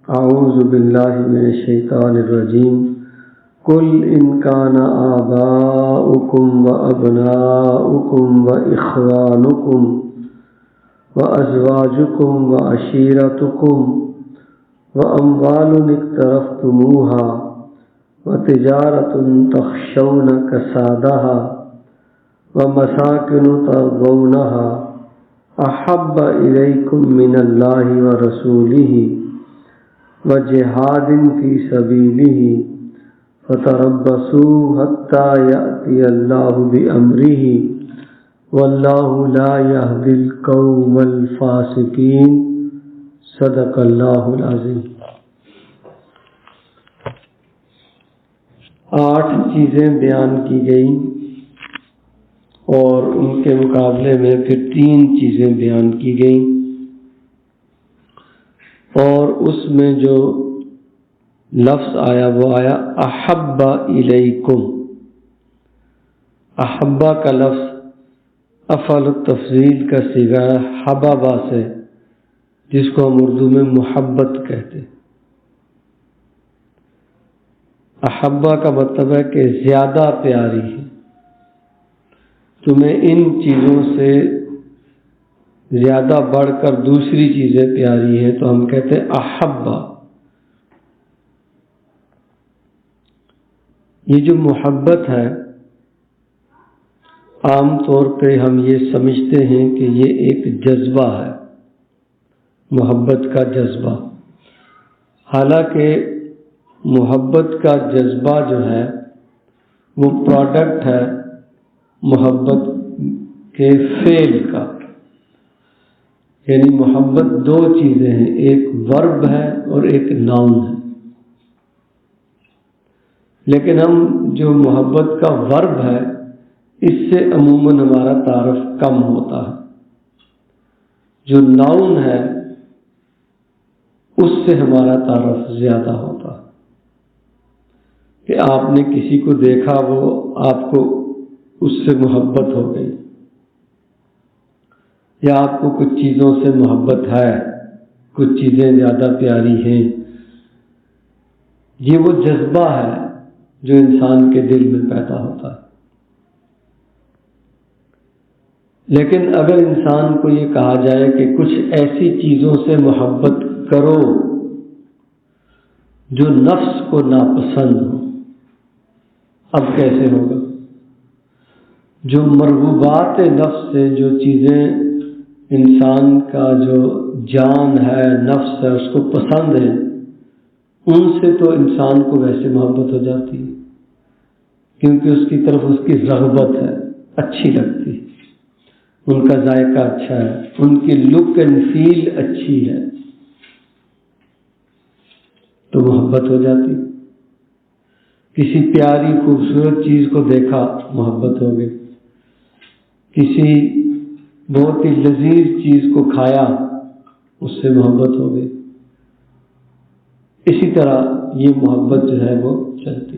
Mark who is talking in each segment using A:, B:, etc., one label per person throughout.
A: اعوذ باللہ من الشیطان الرجیم قل ان کان آباؤکم وابناؤکم واخوانکم وازواجکم وعشیرتکم واموال اقترفتموها وتجارة تخشون کسادها ومساکن ترضونها احب الیکم من اللہ ورسولہ وجہاد فی سبیلہ فتربصوا حتی یأتی اللہ بامرہ واللہ لا یہدی القوم الفاسقین۔ صدق اللہ العظیم۔ 8 چیزیں بیان کی گئیں اور ان کے مقابلے میں پھر 3 چیزیں بیان کی گئیں، اور اس میں جو لفظ آیا وہ آیا احب الیکم۔ احبہ کا لفظ افعل التفضیل کا صیغہ حببہ سے، جس کو ہم اردو میں محبت کہتے ہیں۔ احبہ کا مطلب ہے کہ زیادہ پیاری ہے، تمہیں ان چیزوں سے زیادہ بڑھ کر دوسری چیزیں پیاری ہیں تو ہم کہتے ہیں احبہ۔ یہ جو محبت ہے عام طور پہ ہم یہ سمجھتے ہیں کہ یہ ایک جذبہ ہے، محبت کا جذبہ، حالانکہ محبت کا جذبہ جو ہے وہ پروڈکٹ ہے محبت کے فعل کا، یعنی محبت 2 چیزیں ہیں، ایک ورب ہے اور ایک ناؤن ہے۔ لیکن ہم جو محبت کا ورب ہے اس سے عموماً ہمارا تعارف کم ہوتا ہے، جو ناؤن ہے اس سے ہمارا تعارف زیادہ ہوتا ہے، کہ آپ نے کسی کو دیکھا وہ آپ کو اس سے محبت ہو گئی، یا آپ کو کچھ چیزوں سے محبت ہے، کچھ چیزیں زیادہ پیاری ہیں، یہ وہ جذبہ ہے جو انسان کے دل میں پیدا ہوتا ہے۔ لیکن اگر انسان کو یہ کہا جائے کہ کچھ ایسی چیزوں سے محبت کرو جو نفس کو ناپسند ہو، اب کیسے ہوگا؟ جو مرغوبات نفس سے، جو چیزیں انسان کا جو جان ہے، نفس ہے، اس کو پسند ہے، ان سے تو انسان کو ویسے محبت ہو جاتی ہے، کیونکہ اس کی طرف اس کی رغبت ہے، اچھی لگتی ہے، ان کا ذائقہ اچھا ہے، ان کی لک اینڈ فیل اچھی ہے، تو محبت ہو جاتی۔ کسی پیاری خوبصورت چیز کو دیکھا محبت ہو گئی، کسی بہت ہی لذیذ چیز کو کھایا اس سے محبت ہو گئی۔ اسی طرح یہ محبت جو ہے وہ چلتی۔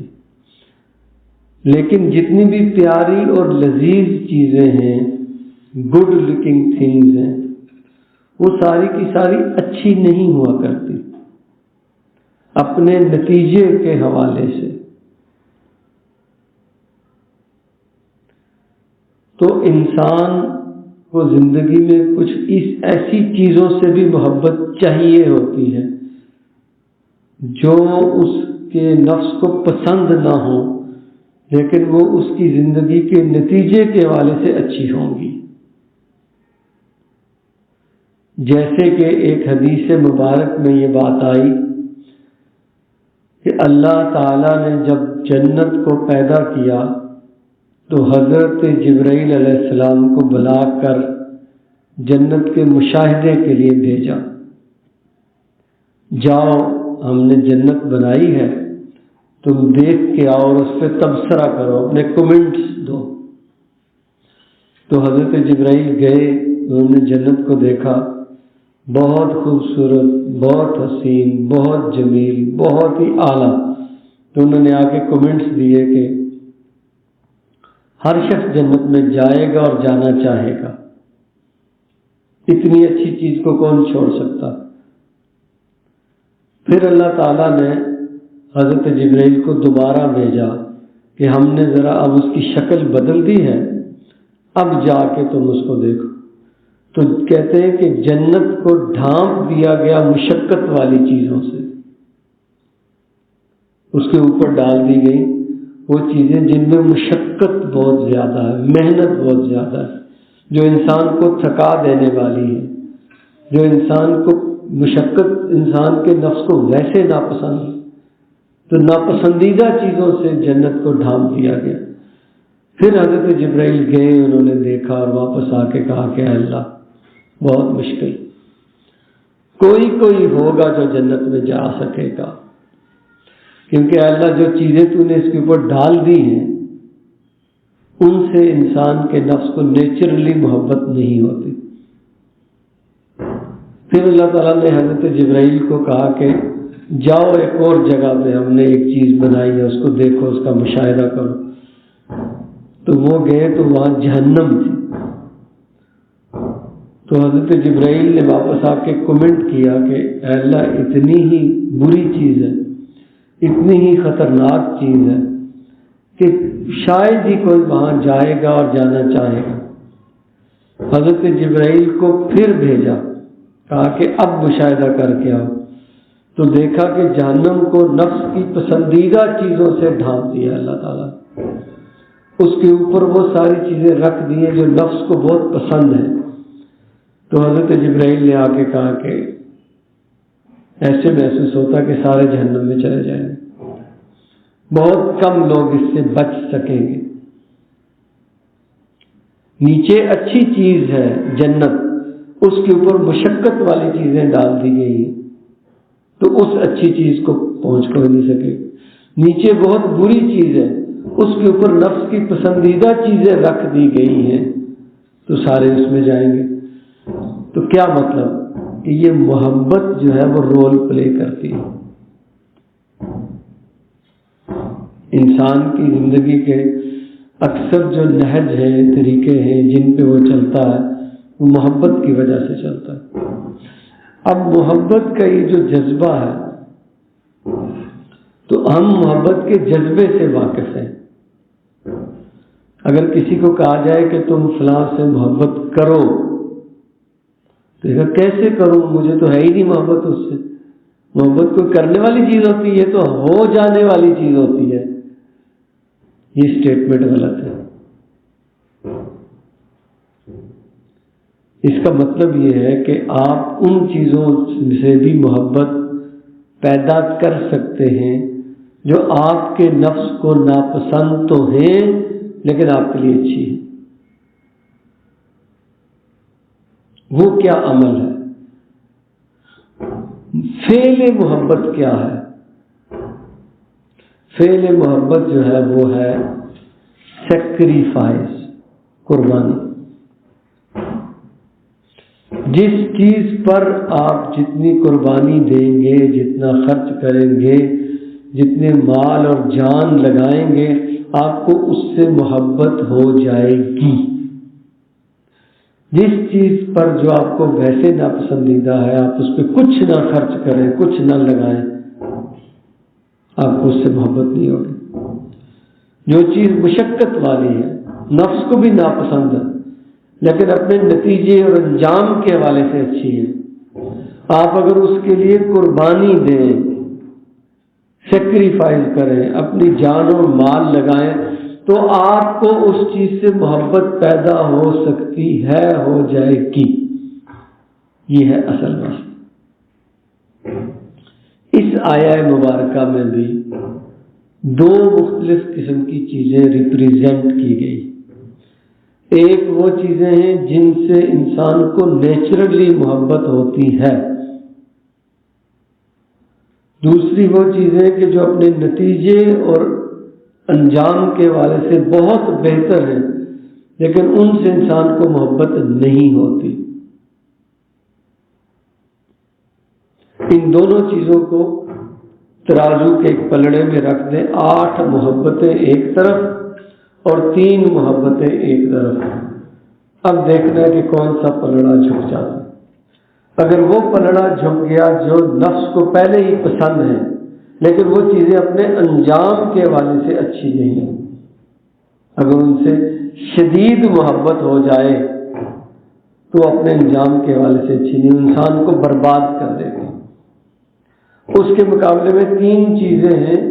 A: لیکن جتنی بھی پیاری اور لذیذ چیزیں ہیں، گڈ لکنگ تھنگز ہیں، وہ ساری کی ساری اچھی نہیں ہوا کرتی اپنے نتیجے کے حوالے سے۔ تو انسان کو زندگی میں کچھ ایسی چیزوں سے بھی محبت چاہیے ہوتی ہے جو اس کے نفس کو پسند نہ ہو، لیکن وہ اس کی زندگی کے نتیجے کے حوالے سے اچھی ہوں گی۔ جیسے کہ ایک حدیث مبارک میں یہ بات آئی کہ اللہ تعالیٰ نے جب جنت کو پیدا کیا تو حضرت جبرائیل علیہ السلام کو بلا کر جنت کے مشاہدے کے لیے بھیجا، جاؤ ہم نے جنت بنائی ہے، تم دیکھ کے آؤ اور اس پہ تبصرہ کرو، اپنے کومنٹس دو۔ تو حضرت جبرائیل گئے، انہوں نے جنت کو دیکھا، بہت خوبصورت، بہت حسین، بہت جمیل، بہت ہی اعلیٰ۔ تو انہوں نے آ کے کومنٹس دیے کہ ہر شخص جنت میں جائے گا اور جانا چاہے گا، اتنی اچھی چیز کو کون چھوڑ سکتا؟ پھر اللہ تعالیٰ نے حضرت جبرائیل کو دوبارہ بھیجا کہ ہم نے ذرا اب اس کی شکل بدل دی ہے، اب جا کے تم اس کو دیکھو۔ تو کہتے ہیں کہ جنت کو ڈھانپ دیا گیا مشقت والی چیزوں سے، اس کے اوپر ڈال دی گئی وہ چیزیں جن میں مشقت بہت زیادہ ہے، محنت بہت زیادہ ہے، جو انسان کو تھکا دینے والی ہے، جو انسان کو مشقت انسان کے نفس کو ویسے ناپسند ہے، تو ناپسندیدہ چیزوں سے جنت کو ڈھانپ دیا گیا۔ پھر حضرت جبرائیل گئے، انہوں نے دیکھا اور واپس آ کے کہا کہ اے اللہ بہت مشکل، کوئی ہوگا جو جنت میں جا سکے گا، کیونکہ اے اللہ جو چیزیں تو نے اس کے اوپر ڈال دی ہیں ان سے انسان کے نفس کو نیچرلی محبت نہیں ہوتی۔ پھر اللہ تعالیٰ نے حضرت جبرائیل کو کہا کہ جاؤ ایک اور جگہ پہ ہم نے ایک چیز بنائی ہے، اس کو دیکھو، اس کا مشاہدہ کرو۔ تو وہ گئے تو وہاں جہنم تھی۔ تو حضرت جبرائیل نے واپس آ کے کمنٹ کیا کہ اے اللہ اتنی ہی بری چیز ہے، اتنی ہی خطرناک چیز ہے کہ شاید ہی کوئی وہاں جائے گا اور جانا چاہے گا۔ حضرت جبرائیل کو پھر بھیجا، کہا کہ اب مشاہدہ کر کے آؤ۔ تو دیکھا کہ جہنم کو نفس کی پسندیدہ چیزوں سے ڈھانپ دیا اللہ تعالیٰ، اس کے اوپر وہ ساری چیزیں رکھ دی ہیں جو نفس کو بہت پسند ہیں۔ تو حضرت جبرائیل نے آ کے کہا کہ ایسے محسوس ہوتا کہ سارے جہنم میں چلے جائیں گے، بہت کم لوگ اس سے بچ سکیں گے۔ نیچے اچھی چیز ہے جنت، اس کے اوپر مشقت والی چیزیں ڈال دی گئی ہیں تو اس اچھی چیز کو پہنچ کر نہیں سکے۔ نیچے بہت بری چیز ہے، اس کے اوپر نفس کی پسندیدہ چیزیں رکھ دی گئی ہیں تو سارے اس میں جائیں گے۔ تو کیا مطلب کہ یہ محبت جو ہے وہ رول پلے کرتی ہے انسان کی زندگی کے۔ اکثر جو نہج ہیں، طریقے ہیں جن پہ وہ چلتا ہے، وہ محبت کی وجہ سے چلتا ہے۔ اب محبت کا یہ جو جذبہ ہے تو ہم محبت کے جذبے سے واقف ہیں۔ اگر کسی کو کہا جائے کہ تم فلاں سے محبت کرو تو کیسے کروں، مجھے تو ہے ہی نہیں محبت اس سے۔ محبت کوئی کرنے والی چیز ہوتی ہے، تو ہو جانے والی چیز ہوتی ہے۔ یہ اسٹیٹمنٹ غلط ہے۔ اس کا مطلب یہ ہے کہ آپ ان چیزوں سے بھی محبت پیدا کر سکتے ہیں جو آپ کے نفس کو ناپسند تو ہیں لیکن آپ کے لیے اچھی ہے۔ وہ کیا عمل ہے؟ فعل محبت کیا ہے؟ فعل محبت جو ہے وہ ہے سیکریفائس، قربانی۔ جس چیز پر آپ جتنی قربانی دیں گے، جتنا خرچ کریں گے، جتنے مال اور جان لگائیں گے، آپ کو اس سے محبت ہو جائے گی۔ جس چیز پر جو آپ کو ویسے ناپسندیدہ ہے، آپ اس پہ کچھ نہ خرچ کریں، کچھ نہ لگائیں، آپ کو اس سے محبت نہیں ہوگی۔ جو چیز مشقت والی ہے، نفس کو بھی ناپسند ہے لیکن اپنے نتیجے اور انجام کے حوالے سے اچھی ہے، آپ اگر اس کے لیے قربانی دیں، سیکریفائز کریں، اپنی جان اور مال لگائیں، تو آپ کو اس چیز سے محبت پیدا ہو سکتی ہے، ہو جائے گی۔ یہ ہے اصل مسئلہ۔ اس آیہ مبارکہ میں بھی دو مختلف قسم کی چیزیں ریپریزنٹ کی گئی۔ ایک وہ چیزیں ہیں جن سے انسان کو نیچرلی محبت ہوتی ہے، دوسری وہ چیزیں کہ جو اپنے نتیجے اور انجام کے حوالے سے بہت بہتر ہیں لیکن ان سے انسان کو محبت نہیں ہوتی۔ ان دونوں چیزوں کو ترازو کے ایک پلڑے میں رکھ دیں، 8 محبتیں ایک طرف اور 3 محبتیں ایک طرف۔ اب دیکھنا ہے کہ کون سا پلڑا جھک جاتا ہے۔ اگر وہ پلڑا جھک گیا جو نفس کو پہلے ہی پسند ہے لیکن وہ چیزیں اپنے انجام کے حوالے سے اچھی نہیں ہیں، اگر ان سے شدید محبت ہو جائے تو اپنے انجام کے حوالے سے اچھی نہیں، انسان کو برباد کر دے گی۔ اس کے مقابلے میں 3 چیزیں ہیں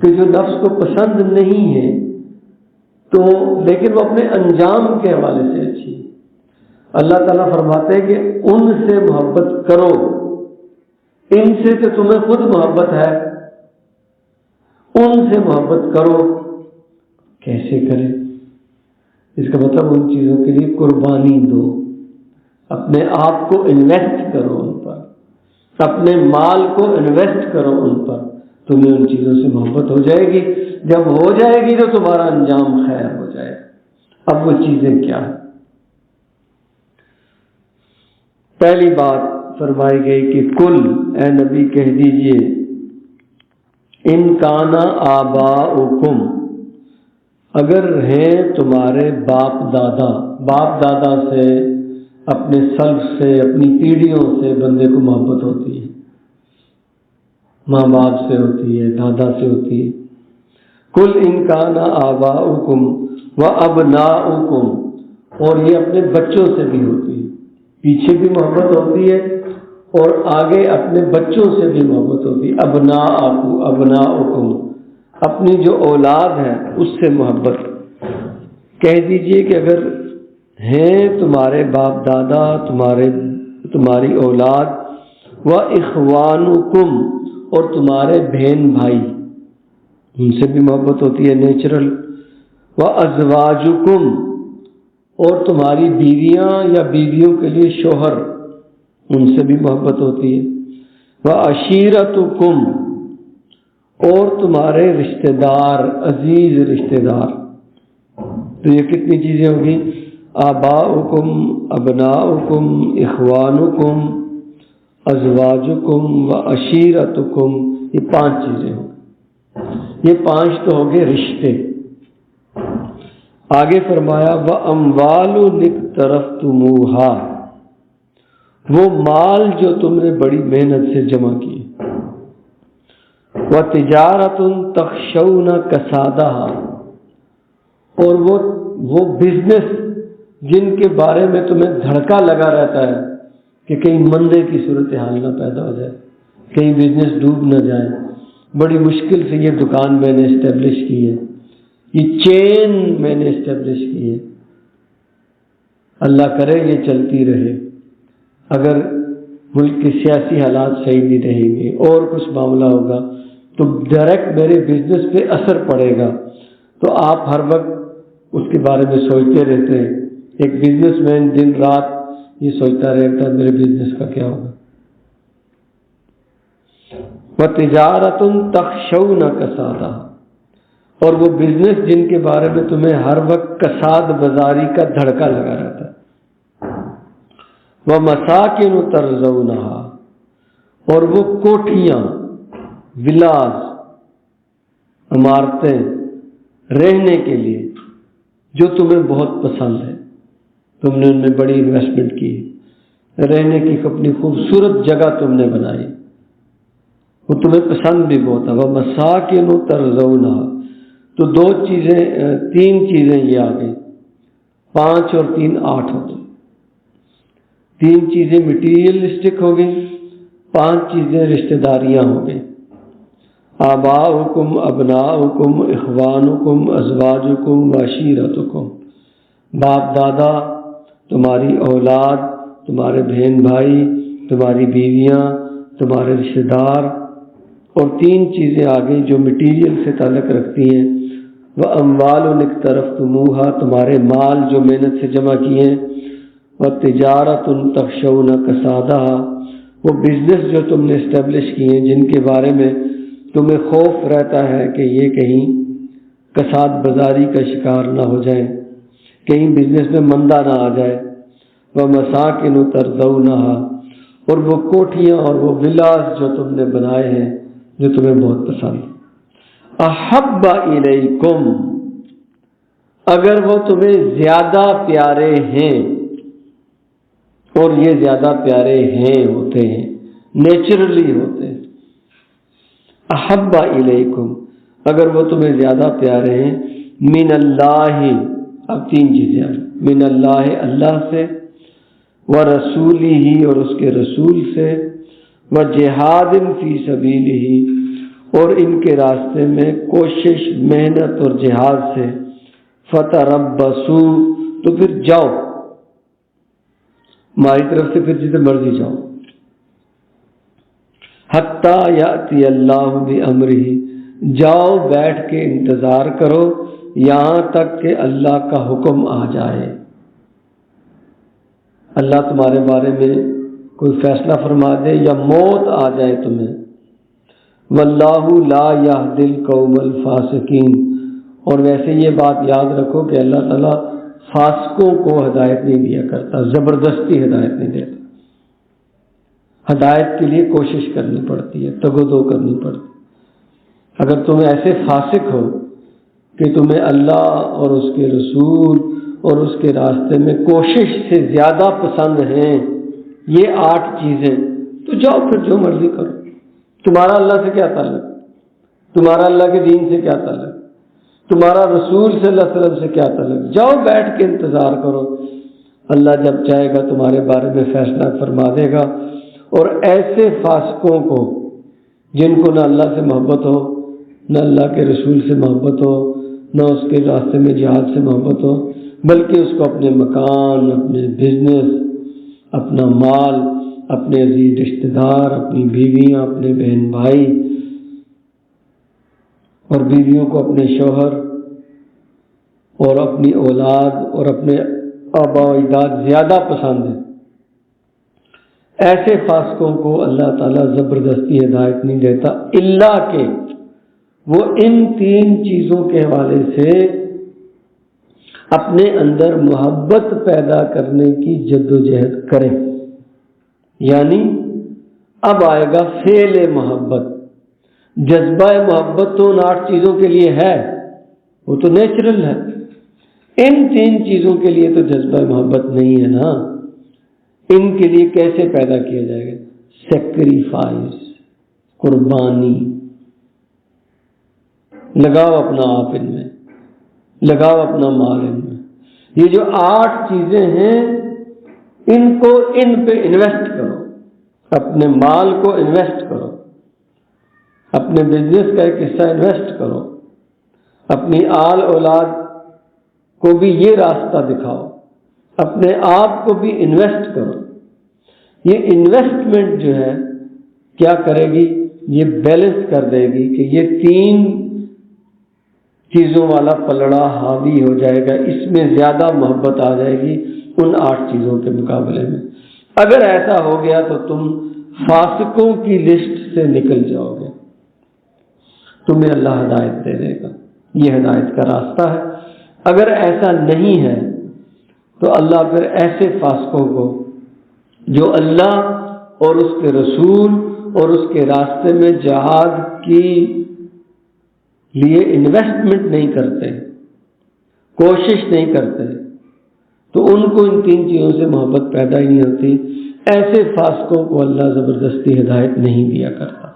A: کہ جو نفس کو پسند نہیں ہے تو لیکن وہ اپنے انجام کے حوالے سے اچھی ہے۔ اللہ تعالیٰ فرماتے ہیں کہ ان سے محبت کرو، ان سے تو تمہیں خود محبت ہے، ان سے محبت کرو۔ کیسے کریں؟ اس کا مطلب ان چیزوں کے لیے قربانی دو، اپنے آپ کو انویسٹ کرو ان پر، اپنے مال کو انویسٹ کرو ان پر، تمہیں ان چیزوں سے محبت ہو جائے گی۔ جب ہو جائے گی تو تمہارا انجام خیر ہو جائے گا۔ اب وہ چیزیں کیا ہیں؟ پہلی بات فرمائی گئی کہ کل، اے نبی کہہ دیجئے، ان کانا آباؤکم، اگر ہیں تمہارے باپ دادا سے، اپنے سلف سے، اپنی پیڑھیوں سے بندے کو محبت ہوتی ہے، ماں باپ سے ہوتی ہے، دادا سے ہوتی ہے۔ کل ان کانا آباؤکم وابناؤکم، اور یہ اپنے بچوں سے بھی ہوتی ہے، پیچھے بھی محبت ہوتی ہے اور آگے اپنے بچوں سے بھی محبت ہوتی ہے۔ ابناؤکم، اپنی جو اولاد ہے اس سے محبت۔ کہہ دیجئے کہ اگر ہیں تمہارے باپ دادا، تمہاری اولاد، وَإِخْوَانُكُمْ، اور تمہارے بہن بھائی، ان سے بھی محبت ہوتی ہے نیچرل، وَأَزْوَاجُكُمْ، اور تمہاری بیویاں یا بیویوں کے لیے شوہر، ان سے بھی محبت ہوتی ہے، وَعَشِيرَتُكُمْ، اور تمہارے رشتہ دار، عزیز رشتہ دار۔ تو یہ کتنی چیزیں ہوگی؟ آباؤکم، ابناؤکم، اخوانکم، ازواجکم وعشیرتکم، یہ 5 چیزیں ہوں گی۔ یہ 5 تو ہو گئے رشتے۔ آگے فرمایا وَأَمْوَالُ اقْتَرَفْتُمُوهَا، وہ مال جو تم نے بڑی محنت سے جمع کیے، وَتِجَارَةٌ تَخْشَوْنَ كَسَادَهَا، اور وہ بزنس جن کے بارے میں تمہیں دھڑکا لگا رہتا ہے کہ کہیں مندے کی صورتحال نہ پیدا ہو جائے، کہیں بزنس ڈوب نہ جائے، بڑی مشکل سے یہ دکان میں نے اسٹیبلش کی ہے، یہ چین میں نے اسٹیبلش کی ہے، اللہ کرے یہ چلتی رہے، اگر ملک کے سیاسی حالات صحیح نہیں رہیں گے اور کچھ معاملہ ہوگا تو ڈائریکٹ میرے بزنس پہ اثر پڑے گا۔ تو آپ ہر وقت اس کے بارے میں سوچتے رہتے ہیں۔ ایک بزنس مین دن رات یہ سوچتا رہتا ہے میرے بزنس کا کیا ہوگا۔ وَتِجَارَةٌ تَخْشَوْنَ كَسَادَهَا، اور وہ بزنس جن کے بارے میں تمہیں ہر وقت کساد بازاری کا دھڑکا لگا رہتا ہے۔ وَمَسَاكِنُ تَرْضَوْنَهَا، اور وہ کوٹھیاں، ولاز، عمارتیں رہنے کے لیے جو تمہیں بہت پسند ہے، تم نے ان میں بڑی انویسٹمنٹ کی، رہنے کی اپنی خوبصورت جگہ تم نے بنائی، وہ تمہیں پسند بھی بہت ہے۔ وَمَسَاكِنُ تَرْضَوْنَهَا، تو 3 چیزیں یہ آ گئی، 5 اور 3 8 ہوتے، 3 چیزیں مٹیریلسٹک ہو گئی، 5 چیزیں رشتہ داریاں ہو گئی۔ آباؤکم، ابناؤکم، اخوانکم، ازواجکم وعشیرتکم، باپ دادا، تمہاری اولاد، تمہارے بہن بھائی، تمہاری بیویاں، تمہارے رشتہ دار، اور 3 چیزیں آگئی جو مٹیریل سے تعلق رکھتی ہیں۔ وَأَمْوَالٌ اقْتَرَفْتُمُوهَا، تمہارے مال جو محنت سے جمع کیے، وَتِجَارَةٌ تَخْشَوْنَ كَسَادَهَا، وہ بزنس جو تم نے اسٹیبلش کیے جن کے بارے میں تمہیں خوف رہتا ہے کہ یہ کہیں کساد بازاری کا شکار نہ ہو جائیں، کہیں بزنس میں مندہ نہ آ جائے۔ وَمَسَاكِنُ تَرْضَوْنَهَا، اور وہ کوٹھیاں اور وہ ولاز جو تم نے بنائے ہیں جو تمہیں بہت پسند۔ أَحَبَّ إِلَيْكُمْ، اگر وہ تمہیں زیادہ پیارے ہیں، اور یہ زیادہ پیارے ہوتے ہیں، نیچرلی ہوتے ہیں۔ احب الیکم، اگر وہ تمہیں زیادہ پیارے ہیں، من اللہ، اب تین چیزیں ہیں، من اللہ، اللہ سے، ورسولہ، اور اس کے رسول سے، وجہاد فی سبیلہ، اور ان کے راستے میں کوشش، محنت اور جہاد سے، فتربصوا، تو پھر جاؤ، ہماری طرف سے پھر جتنے مرضی جاؤ، حتیٰ یأتی اللہ بامرہ، جاؤ بیٹھ کے انتظار کرو یہاں تک کہ اللہ کا حکم آ جائے، اللہ تمہارے بارے میں کوئی فیصلہ فرما دے یا موت آ جائے تمہیں۔ واللہ لا یہدی القوم الفاسقین، اور ویسے یہ بات یاد رکھو کہ اللہ تعالیٰ فاسقوں کو ہدایت نہیں دیا کرتا، زبردستی ہدایت نہیں دیتا، ہدایت کے لیے کوشش کرنی پڑتی ہے، تگ و دو کرنی پڑتی ہے۔ اگر تم ایسے فاسق ہو کہ تمہیں اللہ اور اس کے رسول اور اس کے راستے میں کوشش سے زیادہ پسند ہیں یہ 8 چیزیں، تو جاؤ پھر جو مرضی کرو، تمہارا اللہ سے کیا تعلق، تمہارا اللہ کے دین سے کیا تعلق، تمہارا رسول صلی اللہ علیہ وسلم سے کیا تعلق، جاؤ بیٹھ کے انتظار کرو، اللہ جب چاہے گا تمہارے بارے میں فیصلہ فرما دے گا۔ اور ایسے فاسقوں کو جن کو نہ اللہ سے محبت ہو، نہ اللہ کے رسول سے محبت ہو، نہ اس کے راستے میں جہاد سے محبت ہو، بلکہ اس کو اپنے مکان، اپنے بزنس، اپنا مال، اپنے عزیز رشتہ دار، اپنی بیویاں، اپنے بہن بھائی، اور بیویوں کو اپنے شوہر اور اپنی اولاد اور اپنے آبا و اجداد زیادہ پسند ہے، ایسے فاسقوں کو اللہ تعالیٰ زبردستی ہدایت نہیں دیتا، الا کہ وہ ان 3 چیزوں کے حوالے سے اپنے اندر محبت پیدا کرنے کی جد و جہد کریں۔ یعنی اب آئے گا فعل محبت، جذبہ محبت تو ان 8 چیزوں کے لیے ہے، وہ تو نیچرل ہے، ان 3 چیزوں کے لیے تو جذبہ محبت نہیں ہے نا، ان کے لیے کیسے پیدا کیا جائے گا؟ سیکریفائس، قربانی، لگاؤ اپنا آپ ان میں، لگاؤ اپنا مال ان میں۔ یہ جو 8 چیزیں ہیں ان کو ان پہ انویسٹ کرو، اپنے مال کو انویسٹ کرو، اپنے بزنس کا ایک حصہ انویسٹ کرو، اپنی آل اولاد کو بھی یہ راستہ دکھاؤ، اپنے آپ کو بھی انویسٹ کرو۔ یہ انویسٹمنٹ جو ہے کیا کرے گی؟ یہ بیلنس کر دے گی کہ یہ 3 چیزوں والا پلڑا حاوی ہو جائے گا، اس میں زیادہ محبت آ جائے گی ان 8 چیزوں کے مقابلے میں۔ اگر ایسا ہو گیا تو تم فاسقوں کی لسٹ سے نکل جاؤ گے، تمہیں اللہ ہدایت دے دے گا، یہ ہدایت کا راستہ ہے۔ اگر ایسا نہیں ہے تو اللہ پھر ایسے فاسقوں کو جو اللہ اور اس کے رسول اور اس کے راستے میں جہاد کی لیے انویسٹمنٹ نہیں کرتے، کوشش نہیں کرتے، تو ان کو ان 3 چیزوں سے محبت پیدا ہی نہیں ہوتی، ایسے فاسقوں کو اللہ زبردستی ہدایت نہیں دیا کرتا۔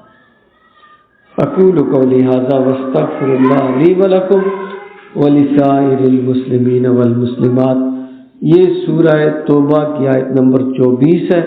A: اقول قولی ھذا واستغفر اللہ لی ولکم ولسائر المسلمین والمسلمات۔ یہ سورہ توبہ کی آیت نمبر 24 ہے۔